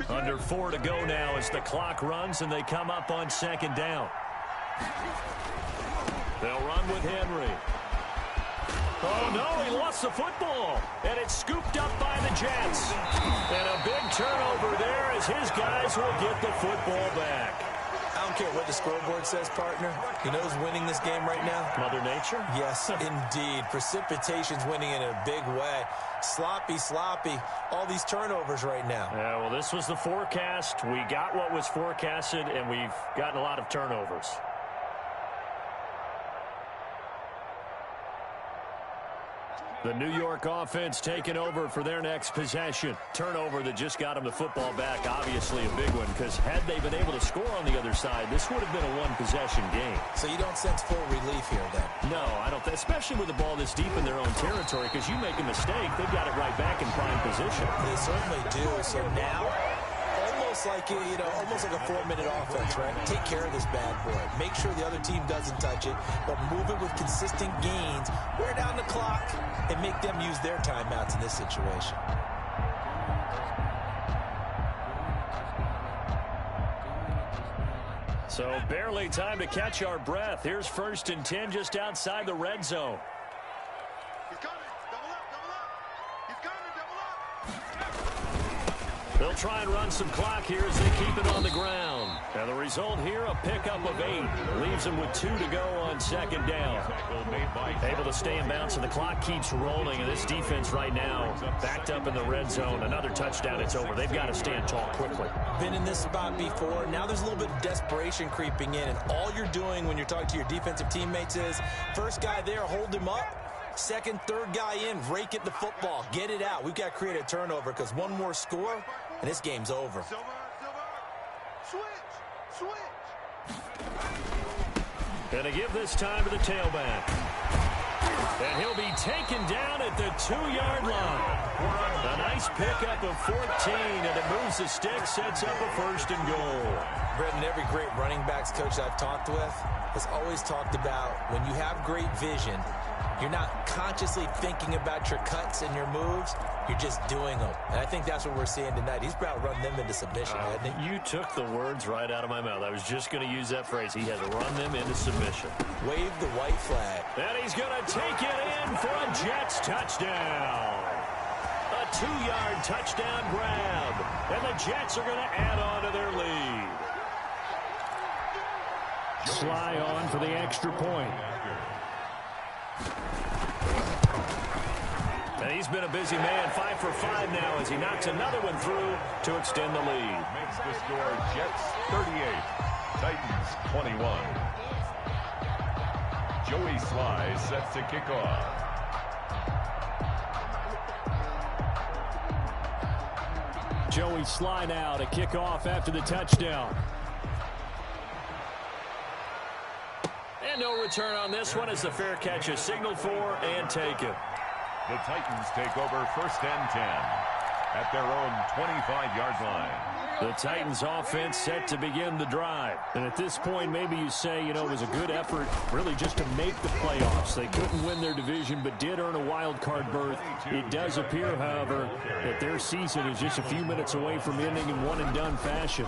Under 4 to go now as the clock runs, and they come up on second down. They'll run with Henry. Oh, no, he lost the football, and it's scooped up by the Jets. And a big turnover there as his guys will get the football back. I don't care what the scoreboard says, partner. You know who's winning this game right now? Mother Nature? Yes, indeed. Precipitation's winning in a big way. Sloppy. All these turnovers right now. Yeah, well, this was the forecast. We got what was forecasted, and we've gotten a lot of turnovers. The New York offense taking over for their next possession. Turnover that just got them the football back, obviously a big one, because had they been able to score on the other side, this would have been a one-possession game. So you don't sense full relief here, then? No, I don't, especially with the ball this deep in their own territory, because you make a mistake, they've got it right back in prime position. They certainly do. So now, almost like a 4-minute offense, right? Take care of this bad boy. Make sure the other team doesn't touch it, but move it with consistent gains. Wear down the clock and make them use their timeouts in this situation. So barely time to catch our breath. Here's 1st and 10 just outside the red zone. They'll try and run some clock here as they keep it on the ground. And the result here, a pickup of 8. Leaves them with 2 to go on second down. Able to stay in bounds, and the clock keeps rolling. And this defense right now, backed up in the red zone. Another touchdown, it's over. They've got to stand tall quickly. Been in this spot before. Now there's a little bit of desperation creeping in. And all you're doing when you're talking to your defensive teammates is, first guy there, hold him up. Second, third guy in, rake it the football. Get it out. We've got to create a turnover because one more score, and this game's over. Gonna give this time to the tailback. And he'll be taken down at the 2-yard line. A nice pickup of 14, and it moves the stick, sets up a 1st and goal. Brendan, every great running backs coach I've talked with has always talked about when you have great vision, you're not consciously thinking about your cuts and your moves. You're just doing them. And I think that's what we're seeing tonight. He's about to run them into submission, hasn't he? You took the words right out of my mouth. I was just going to use that phrase. He has run them into submission. Wave the white flag. And he's going to take it in for a Jets touchdown. A 2-yard touchdown grab. And the Jets are going to add on to their lead. Sly on for the extra point. And he's been a busy man, 5 for 5 now as he knocks another one through to extend the lead. Makes the score Jets 38, Titans 21. Joey Sly sets to kick off. Joey Sly now to kick off after the touchdown. And no return on this one as the fair catch is signaled for and taken. The Titans take over 1st and 10 at their own 25-yard line. The Titans offense set to begin the drive. And at this point, maybe you say, it was a good effort really just to make the playoffs. They couldn't win their division, but did earn a wild card berth. It does appear, however, that their season is just a few minutes away from ending in one-and-done fashion.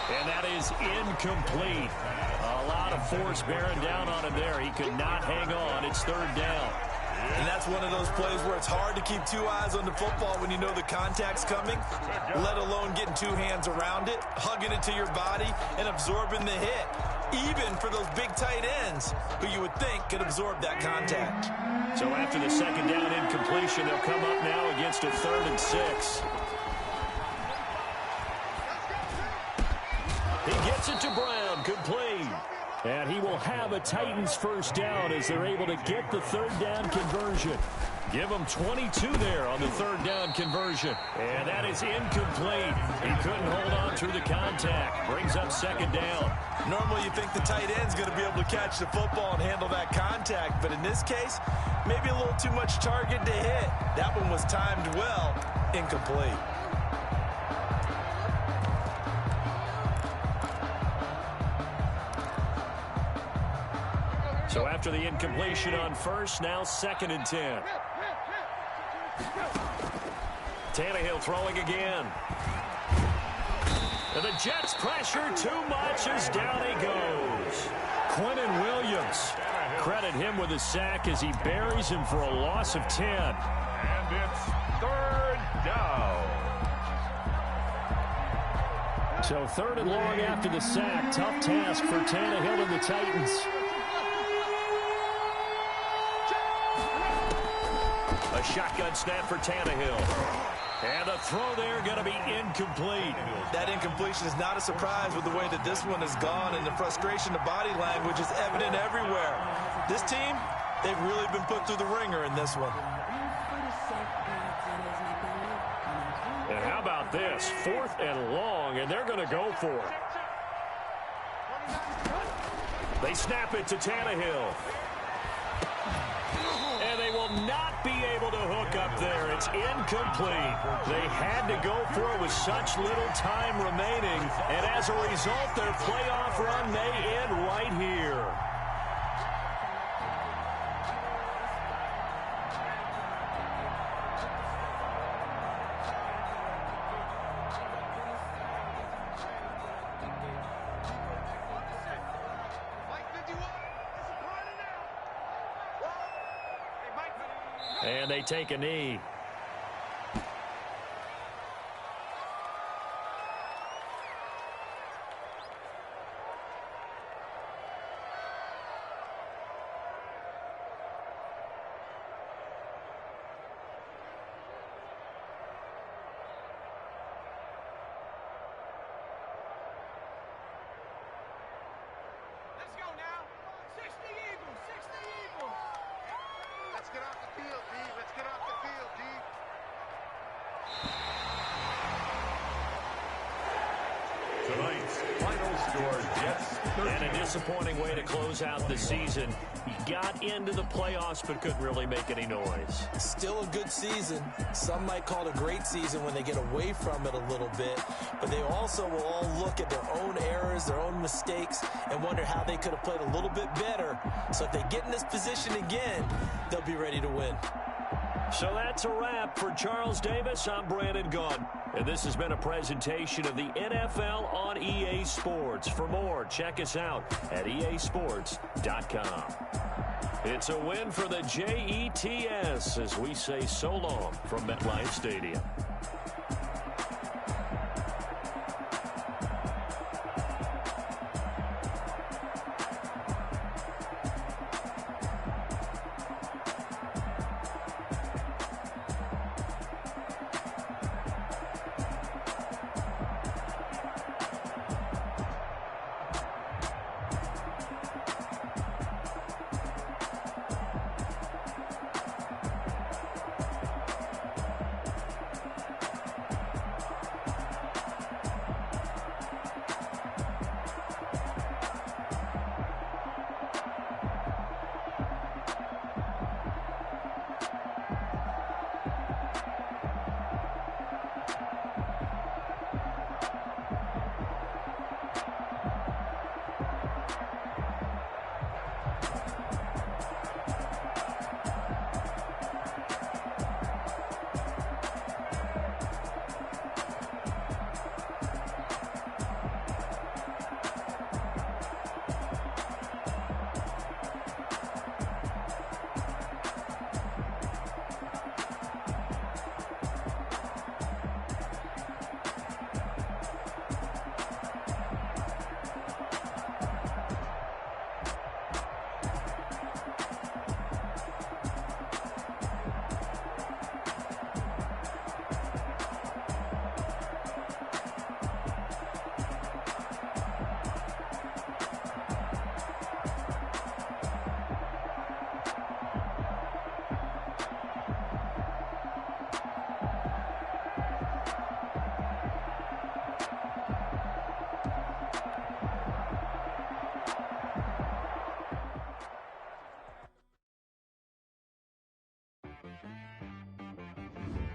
And that is incomplete. A lot of force bearing down on him there. He could not hang on. It's 3rd down. And that's one of those plays where it's hard to keep 2 eyes on the football when you know the contact's coming, let alone getting 2 hands around it, hugging it to your body, and absorbing the hit. Even for those big tight ends who you would think could absorb that contact. So after the second down incompletion, they'll come up now against a 3rd and 6. He gets it to Brown, complete. And he will have a Titans 1st down as they're able to get the 3rd down conversion. Give him 22 there on the 3rd down conversion. And that is incomplete. He couldn't hold on through the contact. Brings up 2nd down. Normally you think the tight end's going to be able to catch the football and handle that contact. But in this case, maybe a little too much target to hit. That one was timed well. Incomplete. So after the incompletion on first, now 2nd and 10. Tannehill throwing again. And the Jets pressure too much as down he goes. Quinnen Williams. Credit him with a sack as he buries him for a loss of 10. And it's 3rd down. So 3rd and long after the sack. Tough task for Tannehill and the Titans. A shotgun snap for Tannehill. And the throw there going to be incomplete. That incompletion is not a surprise with the way that this one has gone, and the frustration, the body language is evident everywhere. This team, they've really been put through the ringer in this one. And how about this? 4th and long, and they're going to go for it. They snap it to Tannehill. And they will not be able to hook up there. It's incomplete. They had to go for it with such little time remaining. And as a result, their playoff run may end right here. And they take a knee. Let's go now. 60 Eagles, 60 Eagles. Let's get off the field, D. Let's get off the field, D. Tonight's final score, Jets 13. And a disappointing way to close out the season. He got into the playoffs but couldn't really make any noise. Still a good season. Some might call it a great season when they get away from it a little bit, but they also will all look at their own errors, their own mistakes, and wonder how they could have played a little bit better. So if they get in this position again, they'll be ready to win. So that's a wrap. For Charles Davis, I'm Brandon Gunn. And this has been a presentation of the NFL on EA Sports. For more, check us out at easports.com. It's a win for the Jets as we say so long from MetLife Stadium.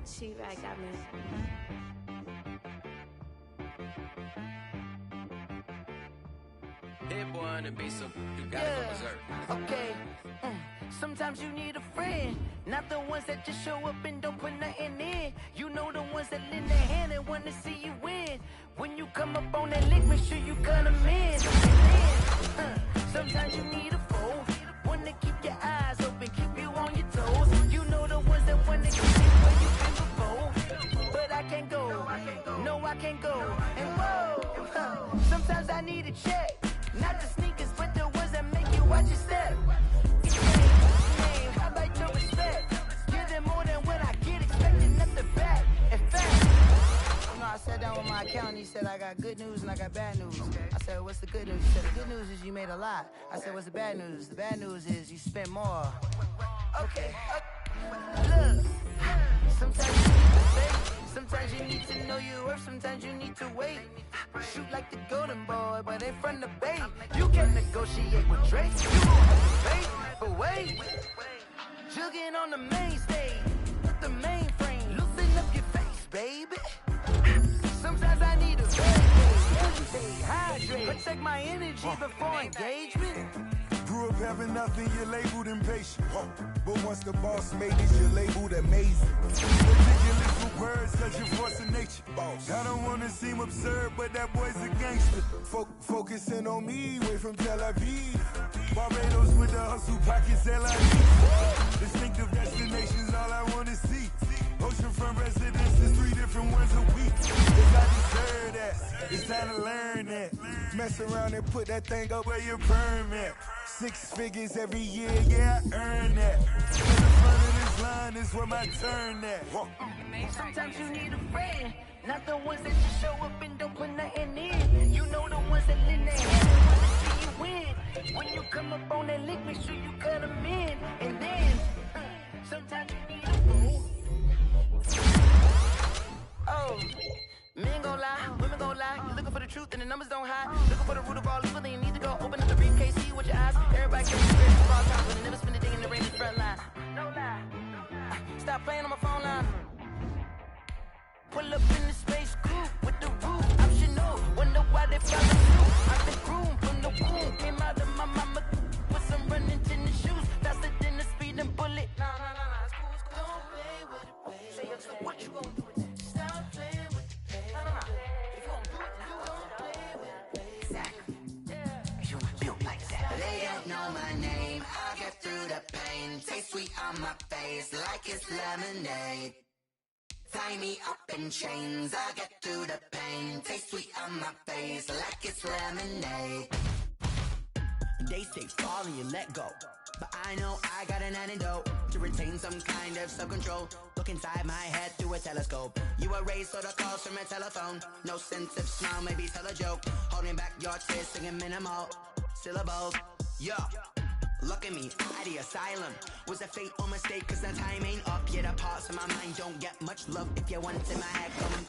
T-Rag got me. Hey boy. wanna be, so you gotta go berserk. Okay. Sometimes you need a friend, not the ones that just show up and don't put nothing in. You know the ones that lend a hand and wanna see you win. When you come up on that lick, make sure you cut them in. Sometimes you need a foe, one to keep your eyes open, keep you on your toes. You know the ones that wanna keep you where you've been before. But I can't go, no I can't go. And whoa, sometimes I need a check, not the sneakers, but the ones that make you watch your step. How about your respect? Give them more than what I get, expecting nothing back. In fact, I sat down with my accountant, he said I got good news and I got bad news. I said, what's the good news? He said, the good news is you made a lot. I said, what's the bad news? The bad news is you spent more. Okay. Look, sometimes you need to fake, sometimes you need to know your worth, sometimes you need to wait. Shoot like the golden boy, but in front of the bay. You can't negotiate with Drake. You gon' have to pay, but wait. Jugging on the main stage, the mainframe, loosen up your face, baby. Sometimes I need a band-aid, stay hydrated, protect my energy before engagement. Grew up having nothing, you're labeled impatient. But once the boss made it, you're labeled amazing. Ridiculous with words, such a force of nature. I don't wanna seem absurd, but that boy's a gangster. Focusing on me, way from Tel Aviv. Barbados with the hustle pockets, LIV. Distinctive destinations, all I wanna see. Oceanfront residences, 3 different ones a week. Cause I deserve that, it's time to learn that. Mess around and put that thing up where your permit. 6 figures every year, yeah, I earn that. In the front of this line is where my turn at. Sometimes you need a friend, not the ones that just show up and don't put nothing in. You know the ones that lend their hand and wanna see you win. When you come up on that lick, make sure you cut them in. And then, sometimes you need a fool. Oh, men gon' lie, women gon' lie. You looking for the truth and the numbers don't hide. Looking for the root of all evil, then you need to go open up the briefcase, see with your eyes. Everybody gets the greatest of all time, but they never spend a day in the rain in the front line. No lie. Stop playing on my phone line. Pull up in the space coupe with the roof optional. Wonder why they follow suit. I've been groomed from the womb. Came out of my mama with some running tennis shoes. Faster than the speeding bullet. Nah, it's cool, it's cool. Don't play with it, baby. Say, what you gonna do with that? Stop playing with it, baby. Nah. If you gonna do it, then you don't play with it, baby. Exactly. Yeah. You built like that. They don't know my name. I get through the pain. Taste sweet on my face like it's lemonade. Tie me up in chains, I get through the pain. Taste sweet on my face like it's lemonade. They say fall and you let go, but I know I got an antidote to retain some kind of self-control. Look inside my head through a telescope. You erase all the calls from a telephone. No sense of smile, maybe tell a joke. Holding back your tears, singing minimal syllables. Yeah. Look at me, at the asylum. Was a fate or mistake, cause the time ain't up. Yet the parts of my mind don't get much love. If you want it, my head, come